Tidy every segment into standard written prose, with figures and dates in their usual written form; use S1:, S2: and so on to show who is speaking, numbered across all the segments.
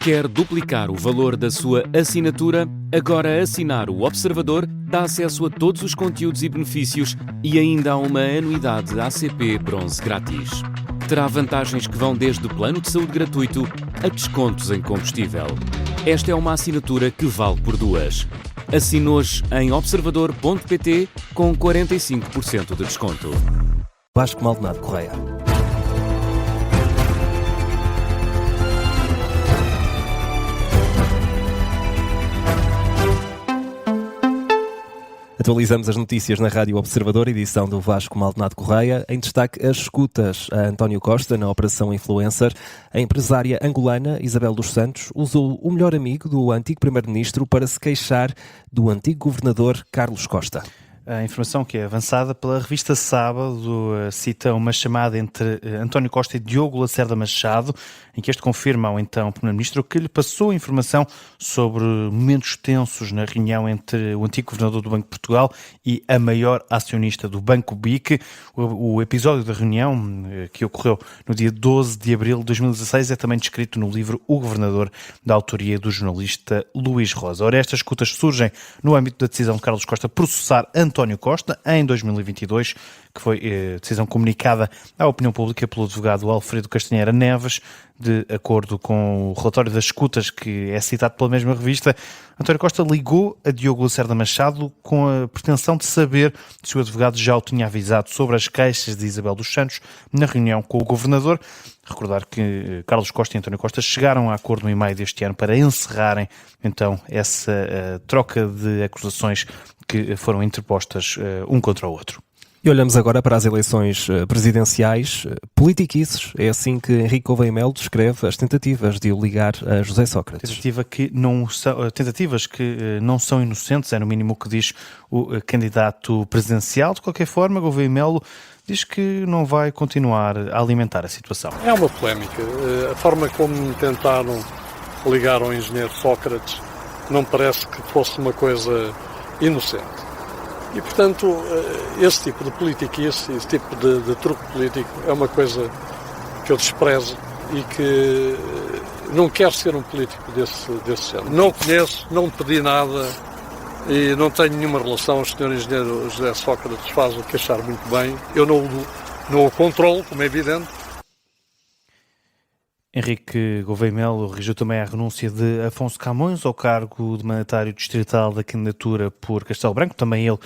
S1: Quer duplicar o valor da sua assinatura? Agora assinar o Observador dá acesso a todos os conteúdos e benefícios e ainda há uma anuidade ACP Bronze grátis. Terá vantagens que vão desde plano de saúde gratuito a descontos em combustível. Esta é uma assinatura que vale por duas. Assine hoje em observador.pt com 45% de desconto.
S2: Vasco Maldonado Correia. Atualizamos as notícias na Rádio Observador, edição do Vasco Maldonado Correia. Em destaque, as escutas a António Costa na Operação Influencer. A empresária angolana Isabel dos Santos usou o melhor amigo do antigo primeiro-ministro para se queixar do antigo governador Carlos Costa.
S3: A informação que é avançada pela revista Sábado cita uma chamada entre António Costa e Diogo Lacerda Machado, em que este confirma ao então Primeiro-Ministro que lhe passou informação sobre momentos tensos na reunião entre o antigo governador do Banco de Portugal e a maior acionista do Banco BIC. O episódio da reunião, que ocorreu no dia 12 de abril de 2016, é também descrito no livro O Governador, da autoria do jornalista Luís Rosa. Ora, estas escutas surgem no âmbito da decisão de Carlos Costa processar António Costa em 2022, que foi decisão comunicada à opinião pública pelo advogado Alfredo Castanheira Neves. De acordo com o relatório das escutas, que é citado pela mesma revista, António Costa ligou a Diogo Lacerda Machado com a pretensão de saber se o advogado já o tinha avisado sobre as queixas de Isabel dos Santos na reunião com o governador. Recordar que Carlos Costa e António Costa chegaram a acordo em maio deste ano para encerrarem então essa troca de acusações que foram interpostas um contra o outro.
S2: E olhamos agora para as eleições presidenciais. Politiquices, é assim que Henrique Gouveia Melo descreve as tentativas de o ligar a José Sócrates.
S3: Tentativas que não são inocentes, é no mínimo o que diz o candidato presidencial. De qualquer forma, Gouveia Melo diz que não vai continuar a alimentar a situação.
S4: É uma polémica. A forma como tentaram ligar ao engenheiro Sócrates não parece que fosse uma coisa inocente. E, portanto, esse tipo de politiquice, esse tipo de truque político é uma coisa que eu desprezo e que não quero ser um político desse género. Não conheço, não pedi nada e não tenho nenhuma relação. O senhor engenheiro José Sócrates faz o que achar muito bem. Eu não o controlo, como é evidente.
S3: Henrique Gouveia Melo reagiu também à renúncia de Afonso Camões ao cargo de mandatário distrital da candidatura por Castelo Branco. Também ele,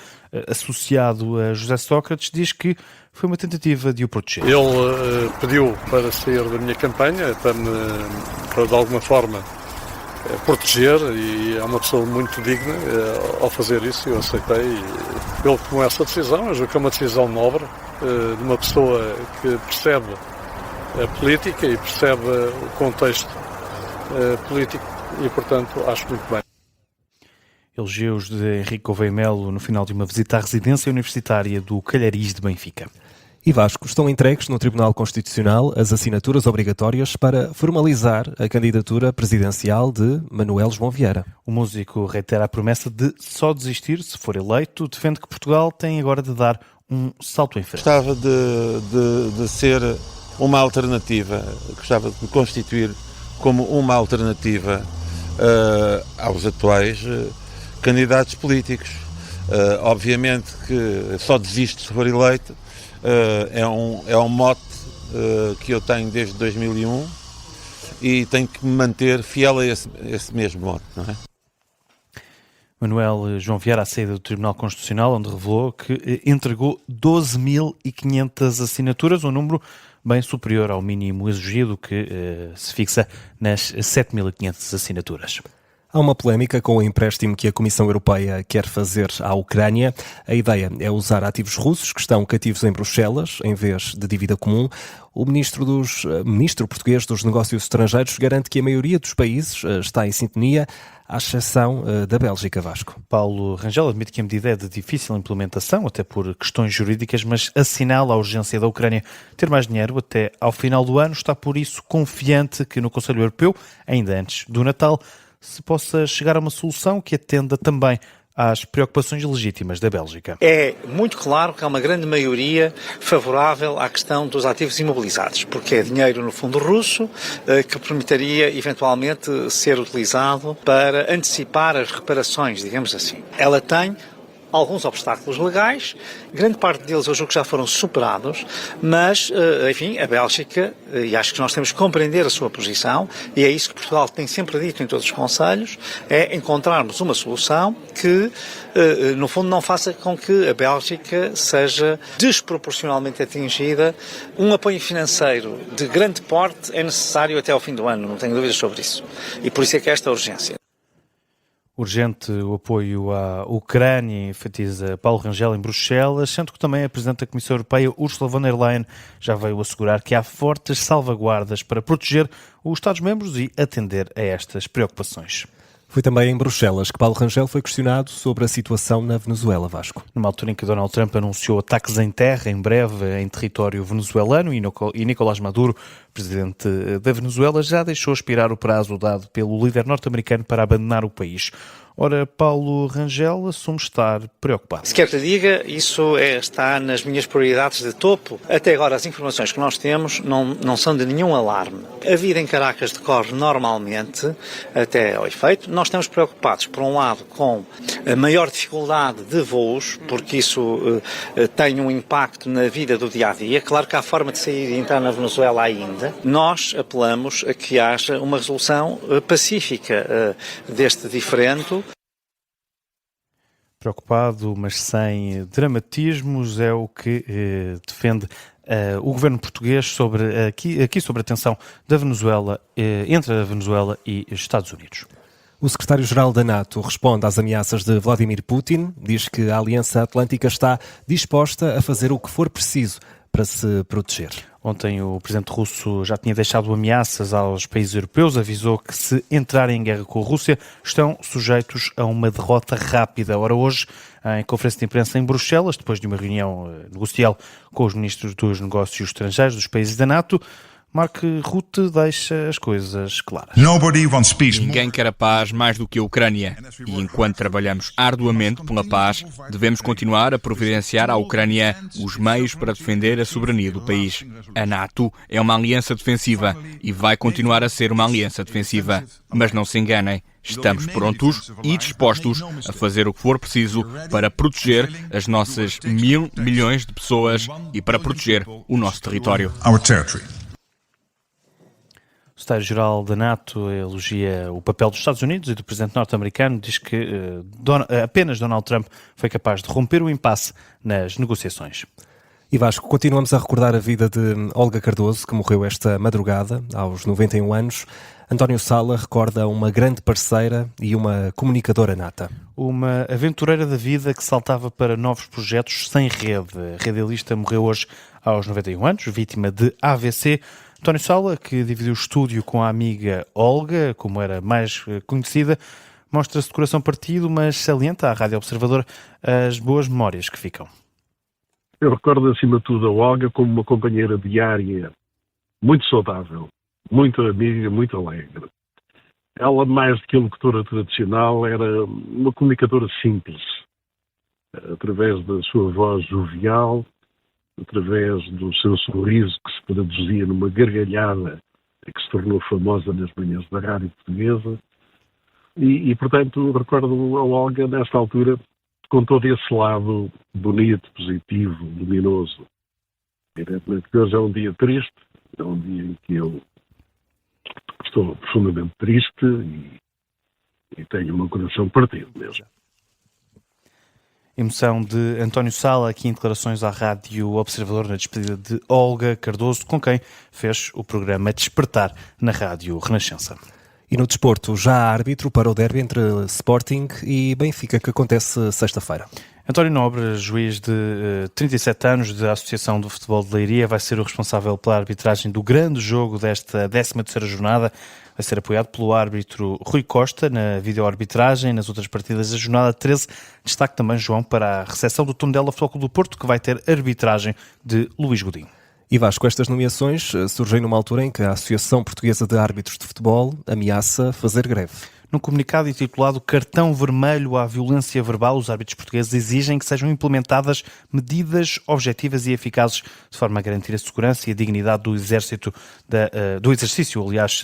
S3: associado a José Sócrates, diz que foi uma tentativa de o proteger.
S4: Ele pediu para sair da minha campanha, para de alguma forma proteger, e é uma pessoa muito digna ao fazer isso. Eu aceitei e ele tomou essa decisão. Eu julgo que é uma decisão nobre de uma pessoa que percebe a política e percebe o contexto político e, portanto, acho muito bem.
S3: Elogios de Henrique Gouveia Melo no final de uma visita à residência universitária do Calhariz de Benfica.
S2: E Vasco, estão entregues no Tribunal Constitucional as assinaturas obrigatórias para formalizar a candidatura presidencial de Manuel João Vieira.
S3: O músico reitera a promessa de só desistir se for eleito. Defende que Portugal tem agora de dar um salto em frente.
S5: Gostava de ser uma alternativa, gostava de me constituir como uma alternativa aos atuais candidatos políticos. Obviamente que só desisto se for eleito, é um mote que eu tenho desde 2001 e tenho que me manter fiel a esse mesmo mote, não é?
S3: Manuel João Vieira, à saída do Tribunal Constitucional, onde revelou que entregou 12.500 assinaturas, um número bem superior ao mínimo exigido, que se fixa nas 7.500 assinaturas.
S2: Há uma polémica com o empréstimo que a Comissão Europeia quer fazer à Ucrânia. A ideia é usar ativos russos que estão cativos em Bruxelas, em vez de dívida comum. O ministro português dos Negócios Estrangeiros garante que a maioria dos países está em sintonia, à exceção da Bélgica, Vasco.
S3: Paulo Rangel admite que a medida é de difícil implementação, até por questões jurídicas, mas assinala a urgência da Ucrânia ter mais dinheiro até ao final do ano. Está, por isso, confiante que no Conselho Europeu, ainda antes do Natal, se possa chegar a uma solução que atenda também às preocupações legítimas da Bélgica.
S6: É muito claro que há uma grande maioria favorável à questão dos ativos imobilizados, porque é dinheiro no fundo russo que permitiria eventualmente ser utilizado para antecipar as reparações, digamos assim. Ela tem alguns obstáculos legais, grande parte deles eu julgo que já foram superados, mas, enfim, a Bélgica, e acho que nós temos que compreender a sua posição, e é isso que Portugal tem sempre dito em todos os conselhos, é encontrarmos uma solução que, no fundo, não faça com que a Bélgica seja desproporcionalmente atingida. Um apoio financeiro de grande porte é necessário até ao fim do ano, não tenho dúvidas sobre isso. E por isso é que esta urgência.
S3: Urgente o apoio à Ucrânia, enfatiza Paulo Rangel em Bruxelas, sendo que também a Presidente da Comissão Europeia, Ursula von der Leyen, já veio assegurar que há fortes salvaguardas para proteger os Estados-membros e atender a estas preocupações.
S2: Foi também em Bruxelas que Paulo Rangel foi questionado sobre a situação na Venezuela, Vasco.
S3: Numa altura em que Donald Trump anunciou ataques em terra em breve em território venezuelano e Nicolás Maduro, presidente da Venezuela, já deixou expirar o prazo dado pelo líder norte-americano para abandonar o país. Ora, Paulo Rangel assume estar preocupado.
S6: Se quer que lhe diga, isso está nas minhas prioridades de topo. Até agora as informações que nós temos não são de nenhum alarme. A vida em Caracas decorre normalmente, até ao efeito. Nós estamos preocupados, por um lado, com a maior dificuldade de voos, porque isso tem um impacto na vida do dia-a-dia. Claro que há forma de sair e entrar na Venezuela ainda. Nós apelamos a que haja uma resolução pacífica deste diferendo.
S3: Preocupado, mas sem dramatismos, é o que defende o governo português sobre a tensão da Venezuela, entre a Venezuela e os Estados Unidos.
S2: O secretário-geral da NATO responde às ameaças de Vladimir Putin, diz que a Aliança Atlântica está disposta a fazer o que for preciso para se proteger.
S3: Ontem o presidente russo já tinha deixado ameaças aos países europeus, avisou que se entrarem em guerra com a Rússia estão sujeitos a uma derrota rápida. Ora, hoje, em conferência de imprensa em Bruxelas, depois de uma reunião negocial com os ministros dos negócios estrangeiros dos países da NATO, Mark Rutte deixa as coisas claras.
S7: Ninguém quer a paz mais do que a Ucrânia. E enquanto trabalhamos arduamente pela paz, devemos continuar a providenciar à Ucrânia os meios para defender a soberania do país. A NATO é uma aliança defensiva e vai continuar a ser uma aliança defensiva. Mas não se enganem. Estamos prontos e dispostos a fazer o que for preciso para proteger as nossas 1.000 milhões de pessoas e para proteger o nosso território.
S3: O secretário-geral da NATO elogia o papel dos Estados Unidos e do presidente norte-americano, diz que apenas Donald Trump foi capaz de romper o impasse nas negociações.
S2: E Vasco, continuamos a recordar a vida de Olga Cardoso, que morreu esta madrugada, aos 91 anos. António Sala recorda uma grande parceira e uma comunicadora nata.
S3: Uma aventureira da vida que saltava para novos projetos sem rede. A radialista morreu hoje aos 91 anos, vítima de AVC. António Sala, que dividiu o estúdio com a amiga Olga, como era mais conhecida, mostra-se de coração partido, mas salienta à Rádio Observador as boas memórias que ficam.
S8: Eu recordo, acima de tudo, a Olga como uma companheira diária muito saudável, muito amiga, muito alegre. Ela, mais do que uma locutora tradicional, era uma comunicadora simples, através da sua voz jovial, através do seu sorriso que se traduzia numa gargalhada que se tornou famosa nas manhãs da rádio portuguesa. E portanto, recordo a Olga, nesta altura, com todo esse lado bonito, positivo, luminoso. Evidentemente que hoje é um dia triste, é um dia em que eu estou profundamente triste e tenho o meu coração partido mesmo.
S3: Emoção de António Sala, aqui em declarações à Rádio Observador, na despedida de Olga Cardoso, com quem fez o programa Despertar na Rádio Renascença.
S2: E no desporto, já há árbitro para o derby entre Sporting e Benfica, que acontece sexta-feira.
S3: António Nobre, juiz de 37 anos da Associação do Futebol de Leiria, vai ser o responsável pela arbitragem do grande jogo desta 13ª jornada. Vai ser apoiado pelo árbitro Rui Costa na videoarbitragem. Nas outras partidas da jornada 13, destaque também, João, para a recepção do Tondela Futebol Clube do Porto, que vai ter arbitragem de Luís Godinho.
S2: E Vasco, estas nomeações surgem numa altura em que a Associação Portuguesa de Árbitros de Futebol ameaça fazer greve.
S3: Num comunicado intitulado Cartão Vermelho à Violência Verbal, os árbitros portugueses exigem que sejam implementadas medidas objetivas e eficazes de forma a garantir a segurança e a dignidade do exercício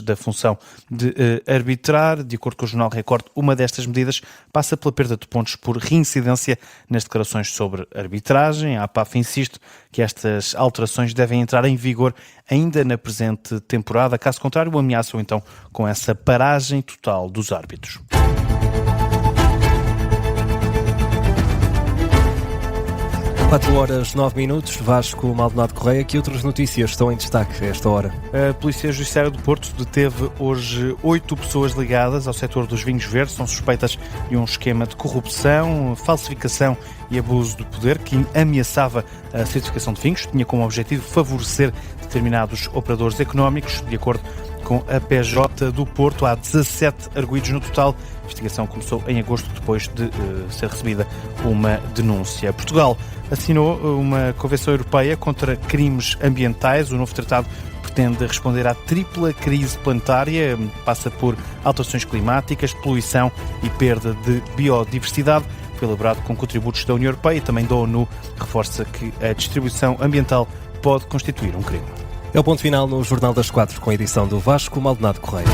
S3: da função de arbitrar. De acordo com o Jornal Record, uma destas medidas passa pela perda de pontos por reincidência nas declarações sobre arbitragem. A APAF insiste que estas alterações devem entrar em vigor ainda na presente temporada. Caso contrário, ameaçam então com essa paragem total dos árbitros.
S2: Quatro horas 9 minutos. Vasco Maldonado Correia, que outras notícias estão em destaque a esta hora?
S3: A Polícia Judiciária do Porto deteve hoje 8 pessoas ligadas ao setor dos vinhos verdes. São suspeitas de um esquema de corrupção, falsificação e abuso de poder que ameaçava a certificação de vinhos. Tinha como objetivo favorecer determinados operadores económicos. De acordo com a PJ do Porto, há 17 arguidos no total. A investigação começou em agosto, depois de ser recebida uma denúncia. Portugal assinou uma Convenção Europeia contra crimes ambientais. O novo tratado pretende responder à tripla crise planetária, passa por alterações climáticas, poluição e perda de biodiversidade. Foi elaborado com contributos da União Europeia e também da ONU, reforça que a distribuição ambiental pode constituir um crime.
S2: É o ponto final no Jornal das 4, com a edição do Vasco Maldonado Correia.